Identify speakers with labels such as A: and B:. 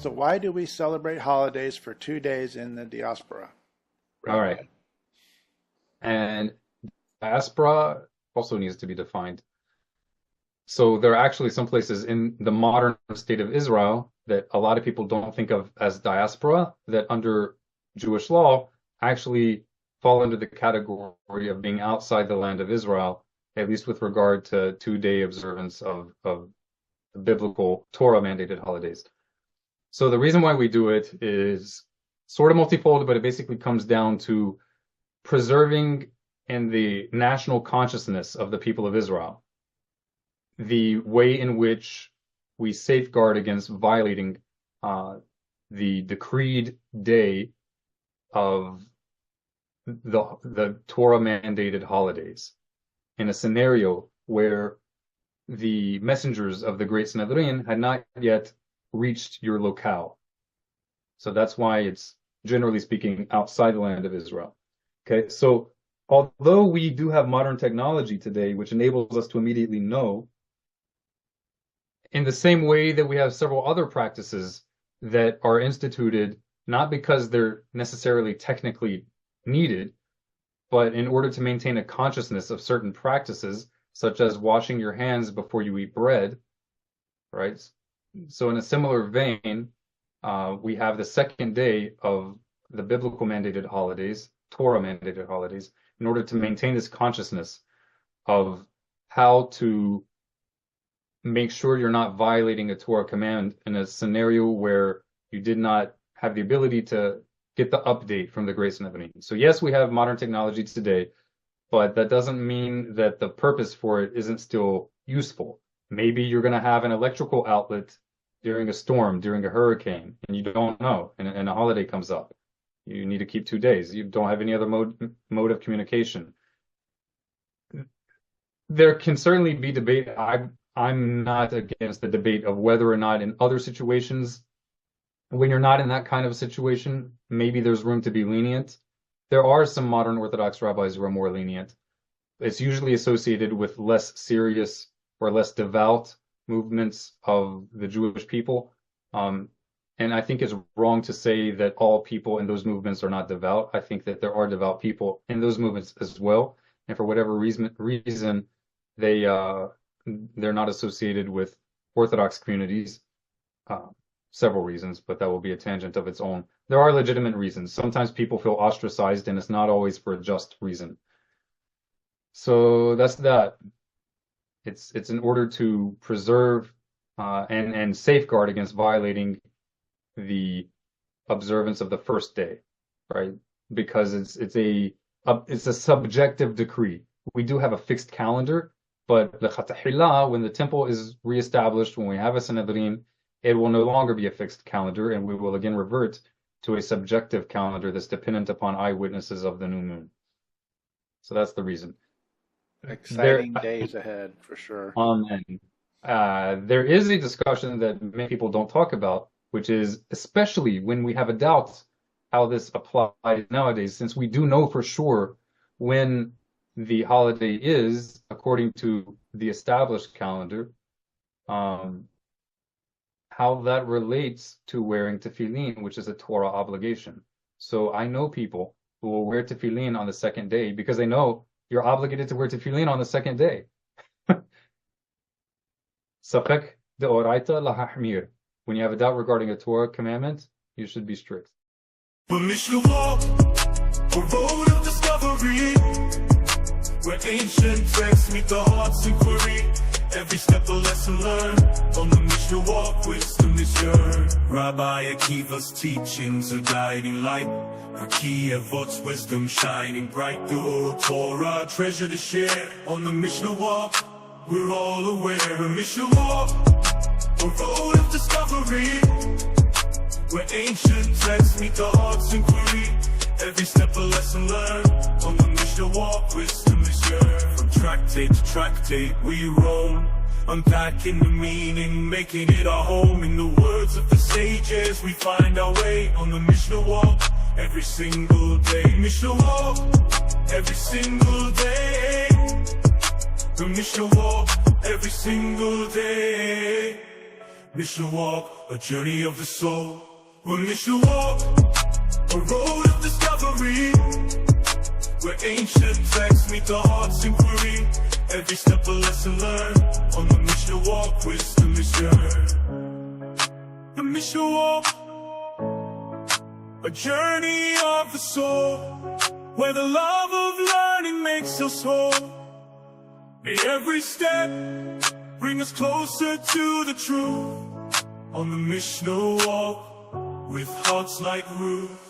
A: So why do we celebrate holidays for 2 days in the diaspora?
B: All
A: Rabbi?
B: right. And diaspora also needs to be defined. So there are actually some places in the modern state of Israel that a lot of people don't think of as diaspora, that under Jewish law actually fall under the category of being outside the land of Israel, at least with regard to 2 day observance of biblical Torah mandated holidays. So the reason why we do it is sort of multifold, but it basically comes down to preserving in the national consciousness of the people of Israel the way in which we safeguard against violating the decreed day of the Torah mandated holidays in a scenario where the messengers of the Great Sanhedrin had not yet reached your locale. So that's why it's, generally speaking, outside the land of Israel. Okay, so although we do have modern technology today, which enables us to immediately know, in the same way that we have several other practices that are instituted, not because they're necessarily technically needed, but in order to maintain a consciousness of certain practices, such as washing your hands before you eat bread, right? So in a similar vein, we have the second day of the biblical mandated holidays, Torah mandated holidays, in order to maintain this consciousness of how to make sure you're not violating a Torah command in a scenario where you did not have the ability to get the update from the Great Sanhedrin. So yes, we have modern technology today, but that doesn't mean that the purpose for it isn't still useful. Maybe you're going to have an electrical outlet during a storm, during a hurricane, and you don't know, and a holiday comes up. You need to keep 2 days. You don't have any other mode of communication. There can certainly be debate. I'm not against the debate of whether or not in other situations, when you're not in that kind of a situation, maybe there's room to be lenient. There are some modern Orthodox rabbis who are more lenient. It's usually associated with less serious or less devout movements of the Jewish people. And I think it's wrong to say that all people in those movements are not devout. I think that there are devout people in those movements as well. And for whatever reason, they're not associated with Orthodox communities. Several reasons, but that will be a tangent of its own. There are legitimate reasons. Sometimes people feel ostracized, and it's not always for a just reason. So that's that. It's in order to preserve and safeguard against violating the observance of the first day, right? Because it's a subjective decree. We do have a fixed calendar, but the Khatahillah, when the temple is reestablished, when we have a Sanhedrin, it will no longer be a fixed calendar, and we will again revert to a subjective calendar that's dependent upon eyewitnesses of the new moon. So that's the reason.
A: Exciting days ahead, for sure.
B: Amen. There is a discussion that many people don't talk about, which is especially when we have a doubt how this applies nowadays, since we do know for sure when the holiday is, according to the established calendar, how that relates to wearing tefillin, which is a Torah obligation. So I know people who will wear tefillin on the second day because they know you're obligated to wear tefillin on the second day. Safek deoraita lahahmir. When you have a doubt regarding a Torah commandment, you should be strict.
C: Mishnah, a road of discovery, where ancient texts meet the heart's inquiry. Every step a lesson learned on the Mishnah walk, wisdom is yearned. Rabbi Akiva's teachings are guiding light, Raki Avot's wisdom shining bright. The oral Torah treasure to share on the Mishnah walk. We're all aware of Mishnah walk, a road of discovery, where ancient texts meet the heart's inquiry. Every step a lesson learned on the Mishnah walk, wisdom is yearned. From tractate to tractate we roam, unpacking the meaning, making it our home. In the words of the sages we find our way on the Mishnah walk every single day. Mishnah walk every single day. The Mishnah walk every single day. Mishnah Walk, a journey of the soul. We're Mishnah Walk, a road of discovery, where ancient texts meet the heart's inquiry. Every step a lesson learned. On the Mishnah Walk, wisdom is shared. The Mishnah Walk, a journey of the soul, where the love of learning makes us whole. May every step bring us closer to the truth. On the Mishnah Walk, with hearts like roots.